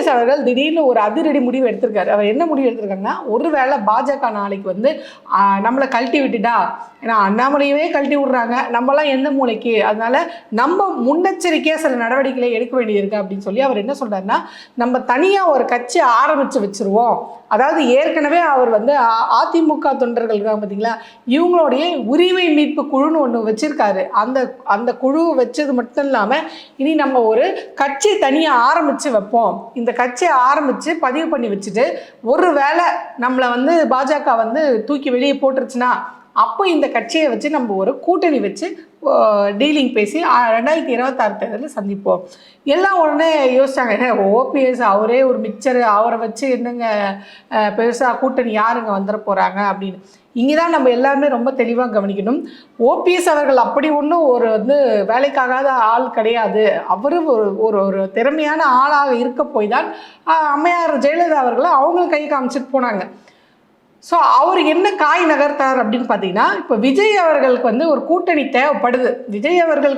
OPS அவர்கள் திடீர்னு ஒரு அதிரடி முடிவு எடுத்திருக்காரு. அவர் என்ன முடிவு எடுத்திருக்காங்கன்னா, ஒருவேளை பாஜக நாளைக்கு வந்து நம்மளை கழட்டி விட்டுட்டா, ஏன்னா அண்ணாமலையவே கழட்டி விடுறாங்க, நம்மலாம் எந்த மூளைக்கு, அதனால நம்ம முன்னெச்சரிக்கையாக சில நடவடிக்கைகளை எடுக்க வேண்டியிருக்கு அப்படின்னு சொல்லி அவர் என்ன சொல்றாருன்னா, நம்ம தனியாக ஒரு கட்சி ஆரம்பித்து வச்சிருவோம். அதாவது ஏற்கனவே அவர் வந்து அதிமுக தொண்டர்கள் இருக்காங்க பார்த்தீங்களா, இவங்களுடைய உரிமை மீட்பு குழுன்னு ஒன்று வச்சிருக்காரு. அந்த அந்த குழு வச்சது மட்டும் இல்லாமல் இனி நம்ம ஒரு கட்சி தனியாக ஆரம்பித்து வைப்போம். இந்த கட்சியை ஆரம்பித்து பதிவு பண்ணி வச்சுட்டு ஒரு வேளை நம்மளை வந்து பாஜக வந்து தூக்கி வெளியே போட்டுருச்சுன்னா அப்போ இந்த கட்சியை வச்சு நம்ம ஒரு கூட்டணி வச்சு டீலிங் பேசி 2026 தேர்தலில் சந்திப்போம். எல்லாம் உடனே யோசிச்சாங்க, ஓபிஎஸ் அவரே ஒரு மிக்சர், அவரை வச்சு என்னங்க பெருசாக கூட்டணி யாருங்க வந்துட போகிறாங்க அப்படின்னு. இங்கே தான் நம்ம எல்லாருமே ரொம்ப தெளிவாக கவனிக்கணும். ஓபிஎஸ் அவர்கள் அப்படி ஒன்றும் ஒரு வந்து வேலைக்காகாத ஆள் கிடையாது. அவரும் ஒரு ஒரு திறமையான ஆளாக இருக்க போய் தான் அம்மையார் ஜெயலலிதா அவர்களை அவங்களும் கை காமிச்சிட்டு போனாங்க. ஸோ அவர் என்ன காய் நகர்த்தார் அப்படின்னு பார்த்தீங்கன்னா, இப்போ விஜய் அவர்களுக்கு வந்து ஒரு கூட்டணி தேவைப்படுது. விஜய் அவர்கள்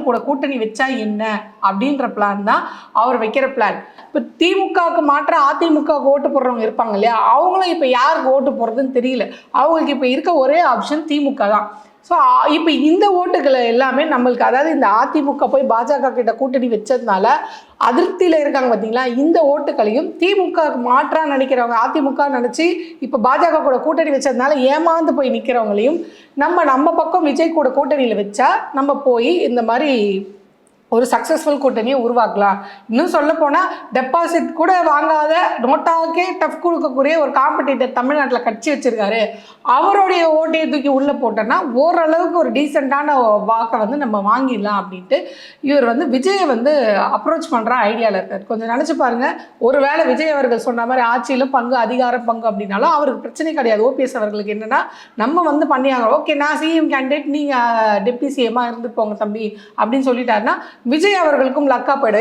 கூட கூட்டணி வச்சா என்ன அப்படின்ற பிளான் தான் அவர் வைக்கிற பிளான். இப்போ திமுகவுக்கு மாற்ற அதிமுகவுக்கு ஓட்டு போடுறவங்க இருப்பாங்க இல்லையா, அவங்களும் இப்போ யாருக்கு ஓட்டு போடுறதுன்னு தெரியல. அவங்களுக்கு இப்போ இருக்க ஒரே ஆப்ஷன் திமுக தான். ஸோ இப்போ இந்த ஓட்டுகளை எல்லாமே நம்மளுக்கு, அதாவது இந்த அதிமுக போய் பாஜக கிட்ட கூட்டணி வச்சதுனால அதிருப்தியில் இருக்காங்க பார்த்தீங்களா, இந்த ஓட்டுகளையும் திமுக மாற்றாக நினைக்கிறவங்க, அதிமுக நினச்சி இப்போ பாஜக கூட கூட்டணி வச்சதுனால ஏமாந்து போய் நிற்கிறவங்களையும் நம்ம பக்கம் விஜய் கூட கூட்டணியில் வச்சா நம்ம போய் இந்த மாதிரி ஒரு சக்ஸஸ்ஃபுல் கூட்டணியை உருவாக்கலாம். இன்னும் சொல்ல போனால் டெபாசிட் கூட வாங்காத நோட்டாவுக்கே டஃப் கொடுக்கக்கூடிய ஒரு காம்படிட்டர் தமிழ்நாட்டில் கட்சி வச்சிருக்காரு. அவருடைய ஓட்டையை தூக்கி உள்ளே போட்டோன்னா ஓரளவுக்கு ஒரு டீசெண்டான வாக்கை வந்து நம்ம வாங்கிடலாம் அப்படின்ட்டு இவர் வந்து விஜயை வந்து அப்ரோச் பண்ணுற ஐடியாவில் இருக்கார். கொஞ்சம் நினச்சி பாருங்கள், ஒரு வேளை விஜய் அவர்கள் சொன்ன மாதிரி ஆட்சியிலும் பங்கு, அதிகாரம் பங்கு அப்படின்னாலும் அவருக்கு பிரச்சனை கிடையாது. ஓபிஎஸ் அவர்களுக்கு என்னென்னா, நம்ம வந்து பண்ணியாங்க, ஓகே நான் சிஎம் கேண்டிடேட், நீங்கள் டெப்டி சிஎம்மாக இருந்து போங்க தம்பி அப்படின்னு சொல்லிட்டாருன்னா விஜய் அவர்களுக்கும் லக்கா போயிடும்.